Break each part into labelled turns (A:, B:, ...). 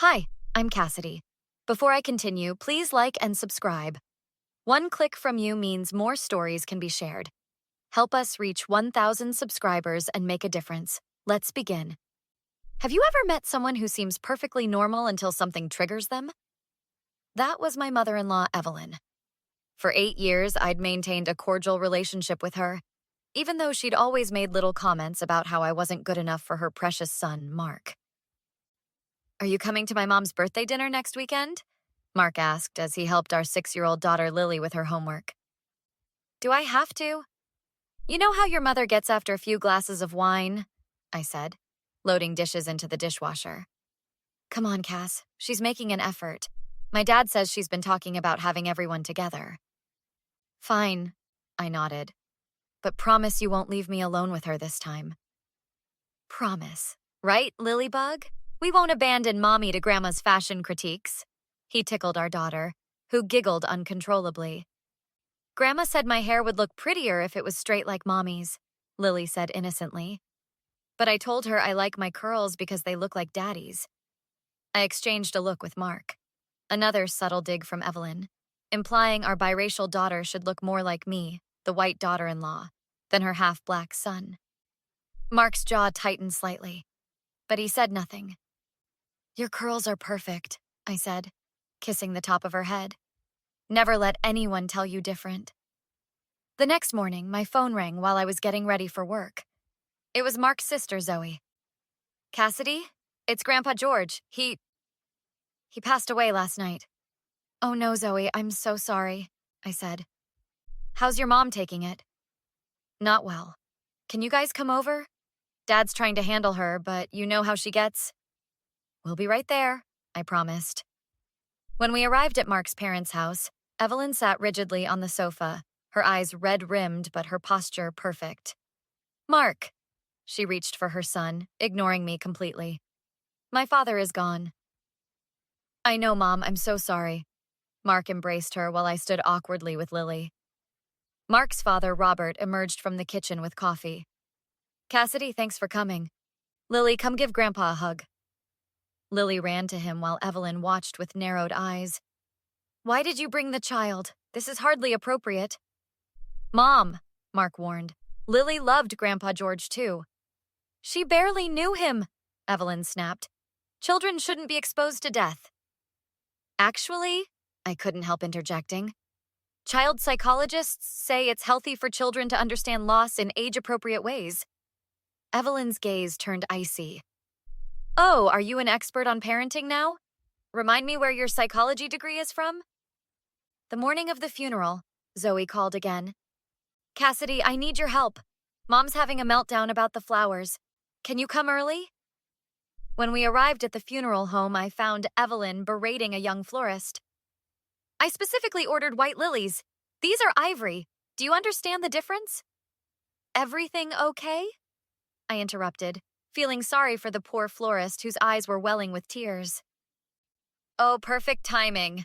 A: Hi, I'm Cassidy. Before I continue, please like and subscribe. One click from you means more stories can be shared. Help us reach 1,000 subscribers and make a difference. Let's begin. Have you ever met someone who seems perfectly normal until something triggers them? That was my mother-in-law, Evelyn. For 8 years, I'd maintained a cordial relationship with her, even though she'd always made little comments about how I wasn't good enough for her precious son, Mark. "Are you coming to my mom's birthday dinner next weekend?" Mark asked as he helped our 6-year-old daughter Lily with her homework. "Do I have to?" "You know how your mother gets after a few glasses of wine?" I said, loading dishes into the dishwasher. "Come on, Cass. She's making an effort. My dad says she's been talking about having everyone together." "Fine," I nodded. "But promise you won't leave me alone with her this time." "Promise. Right, Lilybug? We won't abandon Mommy to Grandma's fashion critiques." He tickled our daughter, who giggled uncontrollably. "Grandma said my hair would look prettier if it was straight like Mommy's," Lily said innocently. "But I told her I like my curls because they look like Daddy's." I exchanged a look with Mark. Another subtle dig from Evelyn, implying our biracial daughter should look more like me, the white daughter-in-law, than her half-black son. Mark's jaw tightened slightly, but he said nothing. "Your curls are perfect," I said, kissing the top of her head. "Never let anyone tell you different." The next morning, my phone rang while I was getting ready for work. It was Mark's sister, Zoe. "Cassidy, it's Grandpa George. He passed away last night." "Oh no, Zoe, I'm so sorry," I said. "How's your mom taking it?" "Not well. Can you guys come over? Dad's trying to handle her, but you know how she gets." "We'll be right there," I promised. When we arrived at Mark's parents' house, Evelyn sat rigidly on the sofa, her eyes red-rimmed but her posture perfect. "Mark!" She reached for her son, ignoring me completely. "My father is gone." "I know, Mom, I'm so sorry." Mark embraced her while I stood awkwardly with Lily. Mark's father, Robert, emerged from the kitchen with coffee. "Cassidy, thanks for coming. Lily, come give Grandpa a hug." Lily ran to him while Evelyn watched with narrowed eyes. "Why did you bring the child? This is hardly appropriate." "Mom," Mark warned. "Lily loved Grandpa George too." "She barely knew him," Evelyn snapped. "Children shouldn't be exposed to death." "Actually," I couldn't help interjecting, "child psychologists say it's healthy for children to understand loss in age-appropriate ways." Evelyn's gaze turned icy. "Oh, are you an expert on parenting now? Remind me where your psychology degree is from?" The morning of the funeral, Zoe called again. "Cassidy, I need your help. Mom's having a meltdown about the flowers. Can you come early?" When we arrived at the funeral home, I found Evelyn berating a young florist. "I specifically ordered white lilies. These are ivory. Do you understand the difference?" "Everything okay?" I interrupted, feeling sorry for the poor florist whose eyes were welling with tears. "Oh, perfect timing."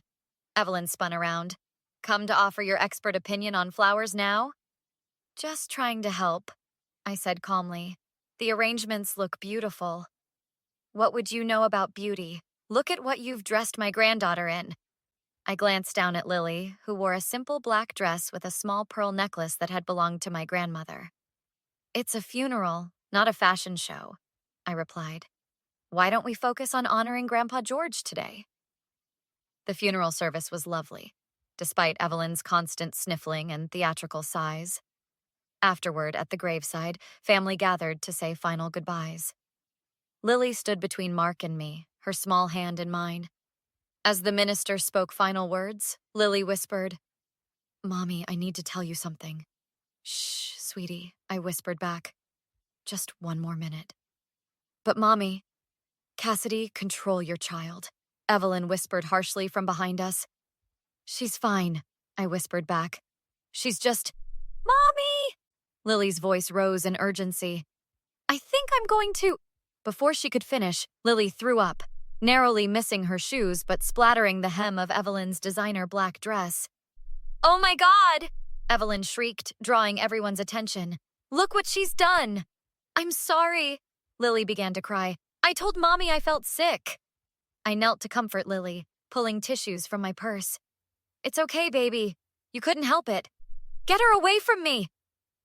A: Evelyn spun around. "Come to offer your expert opinion on flowers now?" "Just trying to help," I said calmly. "The arrangements look beautiful." "What would you know about beauty? Look at what you've dressed my granddaughter in." I glanced down at Lily, who wore a simple black dress with a small pearl necklace that had belonged to my grandmother. "It's a funeral, not a fashion show," I replied. "Why don't we focus on honoring Grandpa George today?" The funeral service was lovely, despite Evelyn's constant sniffling and theatrical sighs. Afterward, at the graveside, family gathered to say final goodbyes. Lily stood between Mark and me, her small hand in mine. As the minister spoke final words, Lily whispered, "Mommy, I need to tell you something." "Shh, sweetie," I whispered back. "Just one more minute." "But Mommy—" "Cassidy, control your child," Evelyn whispered harshly from behind us. "She's fine," I whispered back. "She's just—" "Mommy!" Lily's voice rose in urgency. "I think I'm going to—" Before she could finish, Lily threw up, narrowly missing her shoes but splattering the hem of Evelyn's designer black dress. "Oh my God!" Evelyn shrieked, drawing everyone's attention. "Look what she's done!" "I'm sorry," Lily began to cry. "I told Mommy I felt sick." I knelt to comfort Lily, pulling tissues from my purse. "It's okay, baby. You couldn't help it. Get her away from me,"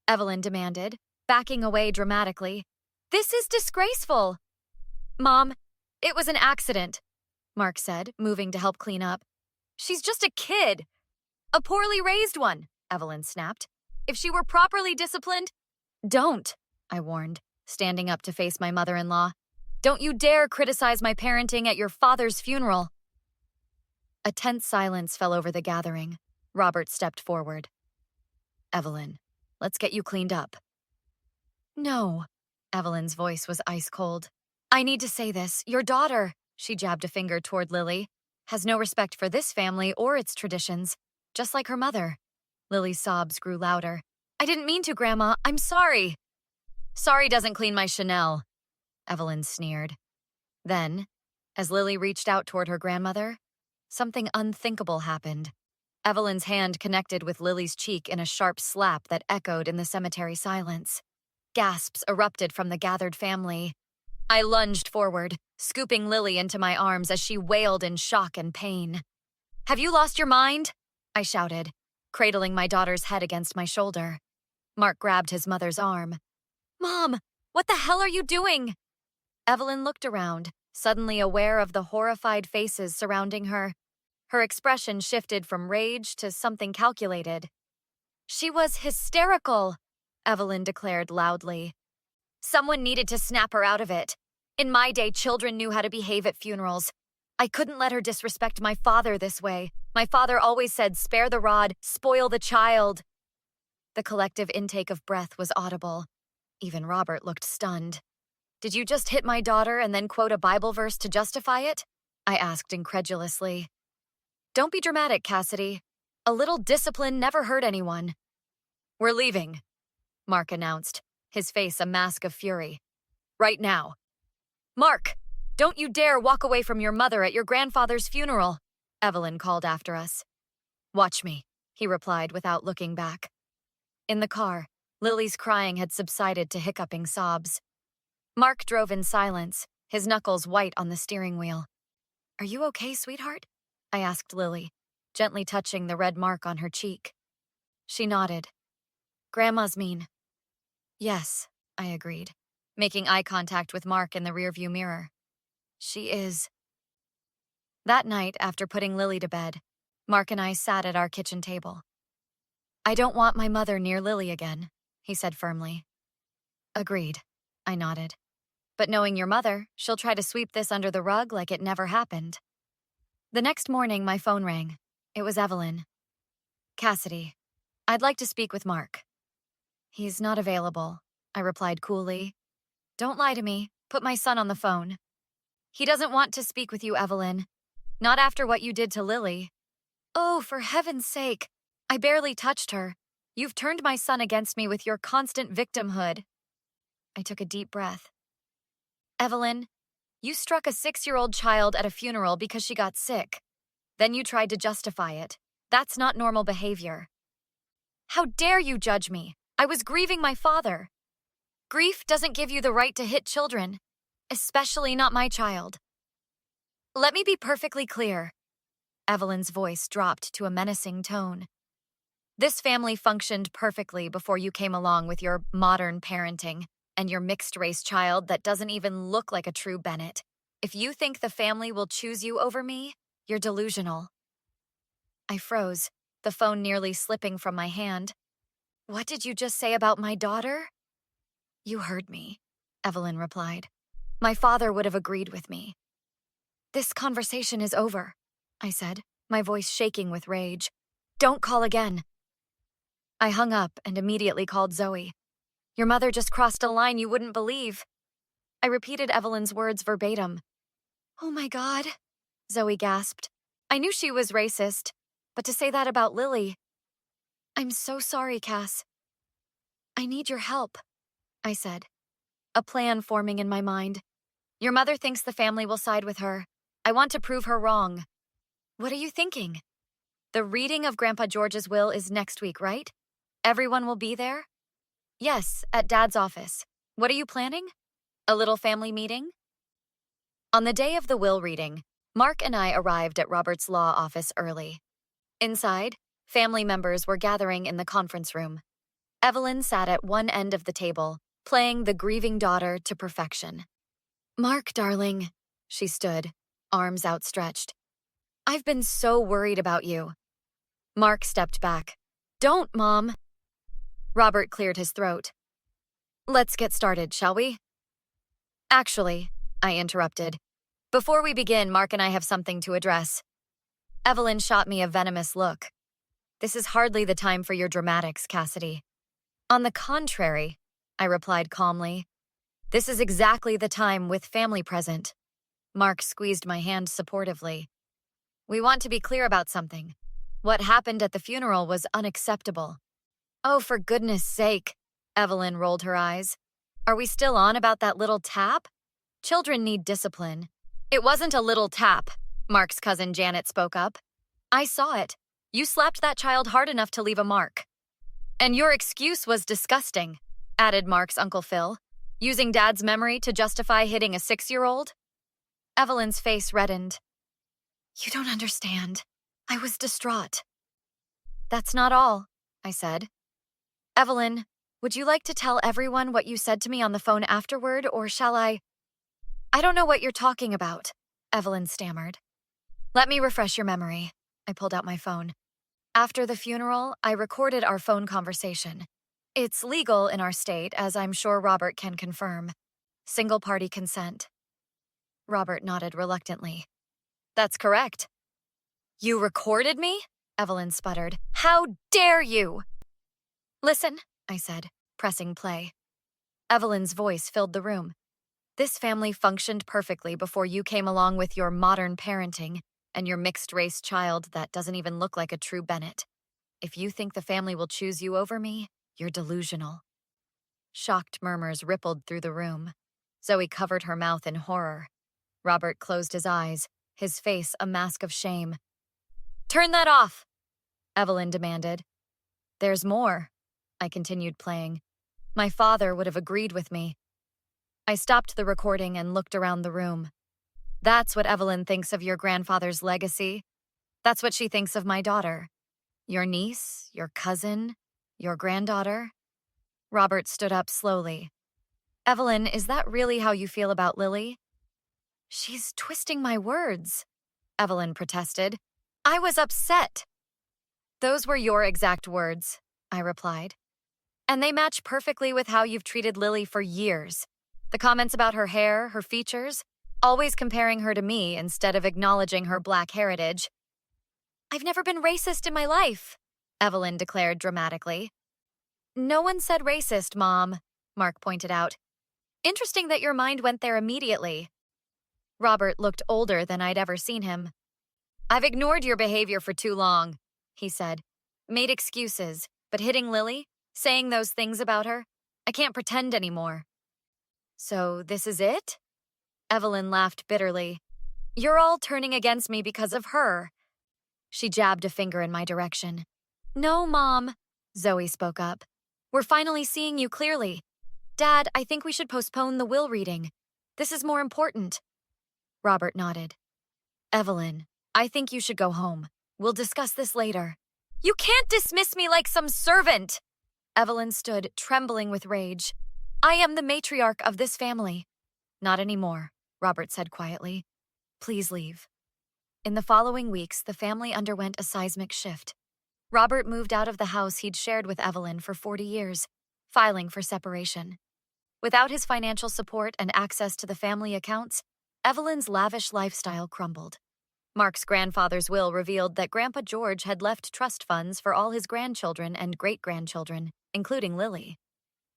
A: Evelyn demanded, backing away dramatically. "This is disgraceful." "Mom, it was an accident," Mark said, moving to help clean up. "She's just a kid. A poorly raised one," Evelyn snapped. "If she were properly disciplined—" "Don't," I warned, standing up to face my mother-in-law. "Don't you dare criticize my parenting at your father's funeral." A tense silence fell over the gathering. Robert stepped forward. "Evelyn, let's get you cleaned up." "No." Evelyn's voice was ice cold. "I need to say this. Your daughter," she jabbed a finger toward Lily, "has no respect for this family or its traditions, just like her mother." Lily's sobs grew louder. "I didn't mean to, Grandma. I'm sorry." "Sorry doesn't clean my Chanel," Evelyn sneered. Then, as Lily reached out toward her grandmother, something unthinkable happened. Evelyn's hand connected with Lily's cheek in a sharp slap that echoed in the cemetery silence. Gasps erupted from the gathered family. I lunged forward, scooping Lily into my arms as she wailed in shock and pain. "Have you lost your mind?" I shouted, cradling my daughter's head against my shoulder. Mark grabbed his mother's arm. "Mom, what the hell are you doing?" Evelyn looked around, suddenly aware of the horrified faces surrounding her. Her expression shifted from rage to something calculated. "She was hysterical," Evelyn declared loudly. "Someone needed to snap her out of it. In my day, children knew how to behave at funerals. I couldn't let her disrespect my father this way. My father always said, 'Spare the rod, spoil the child.'" The collective intake of breath was audible. Even Robert looked stunned. "Did you just hit my daughter and then quote a Bible verse to justify it?" I asked incredulously. "Don't be dramatic, Cassidy. A little discipline never hurt anyone." "We're leaving," Mark announced, his face a mask of fury. "Right now." "Mark, don't you dare walk away from your mother at your grandfather's funeral," Evelyn called after us. "Watch me," he replied without looking back. In the car, Lily's crying had subsided to hiccuping sobs. Mark drove in silence, his knuckles white on the steering wheel. "Are you okay, sweetheart?" I asked Lily, gently touching the red mark on her cheek. She nodded. "Grandma's mean." "Yes," I agreed, making eye contact with Mark in the rearview mirror. "She is." That night, after putting Lily to bed, Mark and I sat at our kitchen table. "I don't want my mother near Lily again," he said firmly. "Agreed," I nodded. "But knowing your mother, she'll try to sweep this under the rug like it never happened." The next morning, my phone rang. It was Evelyn. "Cassidy, I'd like to speak with Mark." "He's not available," I replied coolly. "Don't lie to me. Put my son on the phone." "He doesn't want to speak with you, Evelyn. Not after what you did to Lily." "Oh, for heaven's sake. I barely touched her. You've turned my son against me with your constant victimhood." I took a deep breath. "Evelyn, you struck a 6-year-old child at a funeral because she got sick. Then you tried to justify it. That's not normal behavior." "How dare you judge me? I was grieving my father." "Grief doesn't give you the right to hit children, especially not my child." "Let me be perfectly clear." Evelyn's voice dropped to a menacing tone. "This family functioned perfectly before you came along with your modern parenting and your mixed-race child that doesn't even look like a true Bennett. If you think the family will choose you over me, you're delusional." I froze, the phone nearly slipping from my hand. "What did you just say about my daughter?" "You heard me," Evelyn replied. "My father would have agreed with me." "This conversation is over," I said, my voice shaking with rage. "Don't call again." I hung up and immediately called Zoe. "Your mother just crossed a line you wouldn't believe." I repeated Evelyn's words verbatim. "Oh my God," Zoe gasped. "I knew she was racist, but to say that about Lily—" "I'm so sorry, Cass." "I need your help," I said, a plan forming in my mind. "Your mother thinks the family will side with her. I want to prove her wrong." "What are you thinking?" "The reading of Grandpa George's will is next week, right? Everyone will be there?" "Yes, at Dad's office. What are you planning? A little family meeting?" On the day of the will reading, Mark and I arrived at Robert's law office early. Inside, family members were gathering in the conference room. Evelyn sat at one end of the table, playing the grieving daughter to perfection. "Mark, darling," she stood, arms outstretched. "I've been so worried about you." Mark stepped back. "Don't, Mom." Robert cleared his throat. "Let's get started, shall we?" "Actually," I interrupted. "Before we begin, Mark and I have something to address." Evelyn shot me a venomous look. "This is hardly the time for your dramatics, Cassidy." "On the contrary," I replied calmly. "This is exactly the time with family present." Mark squeezed my hand supportively. "We want to be clear about something. What happened at the funeral was unacceptable." "Oh, for goodness sake," Evelyn rolled her eyes. "Are we still on about that little tap? Children need discipline." "It wasn't a little tap," Mark's cousin Janet spoke up. "I saw it. You slapped that child hard enough to leave a mark." "And your excuse was disgusting," added Mark's Uncle Phil, "using Dad's memory to justify hitting a 6-year-old. Evelyn's face reddened. "You don't understand. I was distraught." "That's not all," I said. "Evelyn, would you like to tell everyone what you said to me on the phone afterward, or shall I—" "I don't know what you're talking about," Evelyn stammered. "Let me refresh your memory." I pulled out my phone. After the funeral, I recorded our phone conversation. It's legal in our state, as I'm sure Robert can confirm. Single-party consent. Robert nodded reluctantly. "That's correct." "You recorded me?" Evelyn sputtered. "How dare you?" "Listen," I said, pressing play. Evelyn's voice filled the room. "This family functioned perfectly before you came along with your modern parenting and your mixed-race child that doesn't even look like a true Bennett. If you think the family will choose you over me, you're delusional." Shocked murmurs rippled through the room. Zoe covered her mouth in horror. Robert closed his eyes, his face a mask of shame. "Turn that off," Evelyn demanded. "There's more," I continued playing. "My father would have agreed with me." I stopped the recording and looked around the room. "That's what Evelyn thinks of your grandfather's legacy. That's what she thinks of my daughter. Your niece, your cousin, your granddaughter." Robert stood up slowly. "Evelyn, is that really how you feel about Lily?" "She's twisting my words," Evelyn protested. "I was upset." "Those were your exact words," I replied. "And they match perfectly with how you've treated Lily for years. The comments about her hair, her features, always comparing her to me instead of acknowledging her Black heritage." "I've never been racist in my life," Evelyn declared dramatically. "No one said racist, Mom," Mark pointed out. "Interesting that your mind went there immediately." Robert looked older than I'd ever seen him. "I've ignored your behavior for too long," he said. "Made excuses, but hitting Lily, saying those things about her, I can't pretend anymore." "So this is it?" Evelyn laughed bitterly. "You're all turning against me because of her." She jabbed a finger in my direction. "No, Mom," Zoe spoke up. "We're finally seeing you clearly. Dad, I think we should postpone the will reading. This is more important." Robert nodded. "Evelyn, I think you should go home. We'll discuss this later." "You can't dismiss me like some servant!" Evelyn stood, trembling with rage. "I am the matriarch of this family." "Not anymore," Robert said quietly. "Please leave." In the following weeks, the family underwent a seismic shift. Robert moved out of the house he'd shared with Evelyn for 40 years, filing for separation. Without his financial support and access to the family accounts, Evelyn's lavish lifestyle crumbled. Mark's grandfather's will revealed that Grandpa George had left trust funds for all his grandchildren and great-grandchildren, including Lily.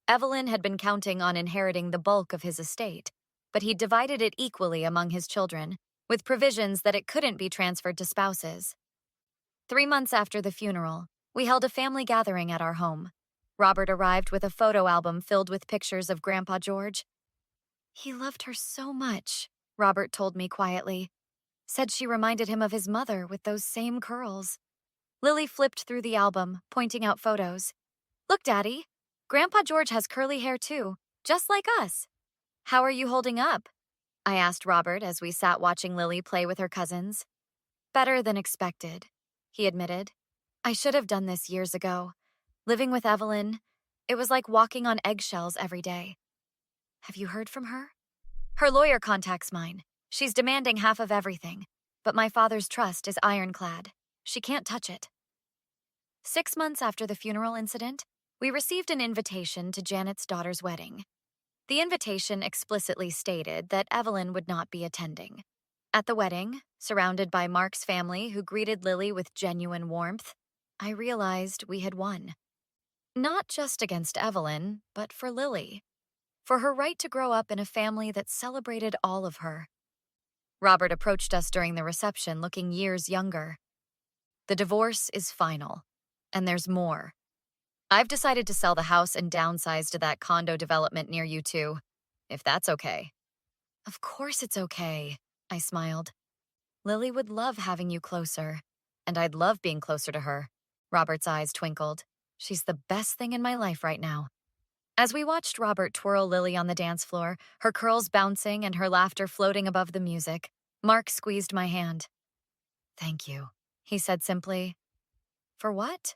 A: Evelyn had been counting on inheriting the bulk of his estate, but he divided it equally among his children, with provisions that it couldn't be transferred to spouses. 3 months after the funeral, we held a family gathering at our home. Robert arrived with a photo album filled with pictures of Grandpa George. "He loved her so much," Robert told me quietly. "Said she reminded him of his mother with those same curls." Lily flipped through the album, pointing out photos. "Look, Daddy, Grandpa George has curly hair too, just like us." "How are you holding up?" I asked Robert as we sat watching Lily play with her cousins. Better than expected, he admitted. I should have done this years ago. Living with Evelyn, it was like walking on eggshells every day. Have you heard from her? Her lawyer contacts mine. She's demanding half of everything, but my father's trust is ironclad. She can't touch it. 6 months after the funeral incident, we received an invitation to Janet's daughter's wedding. The invitation explicitly stated that Evelyn would not be attending. At the wedding, surrounded by Mark's family who greeted Lily with genuine warmth, I realized we had won. Not just against Evelyn, but for Lily. For her right to grow up in a family that celebrated all of her. Robert approached us during the reception looking years younger. The divorce is final, and there's more. I've decided to sell the house and downsize to that condo development near you two, if that's okay. Of course it's okay, I smiled. Lily would love having you closer, and I'd love being closer to her. Robert's eyes twinkled. She's the best thing in my life right now. As we watched Robert twirl Lily on the dance floor, her curls bouncing and her laughter floating above the music, Mark squeezed my hand. Thank you, he said simply. For what?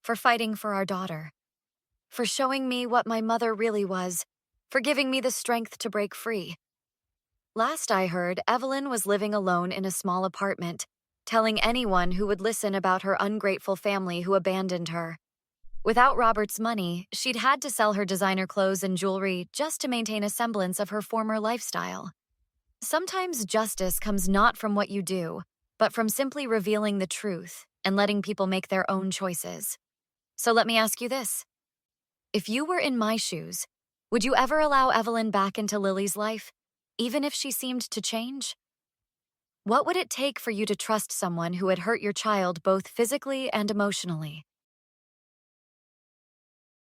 A: For fighting for our daughter. For showing me what my mother really was. For giving me the strength to break free. Last I heard, Evelyn was living alone in a small apartment, telling anyone who would listen about her ungrateful family who abandoned her. Without Robert's money, she'd had to sell her designer clothes and jewelry just to maintain a semblance of her former lifestyle. Sometimes justice comes not from what you do, but from simply revealing the truth and letting people make their own choices. So let me ask you this. If you were in my shoes, would you ever allow Evelyn back into Lily's life, even if she seemed to change? What would it take for you to trust someone who had hurt your child both physically and emotionally?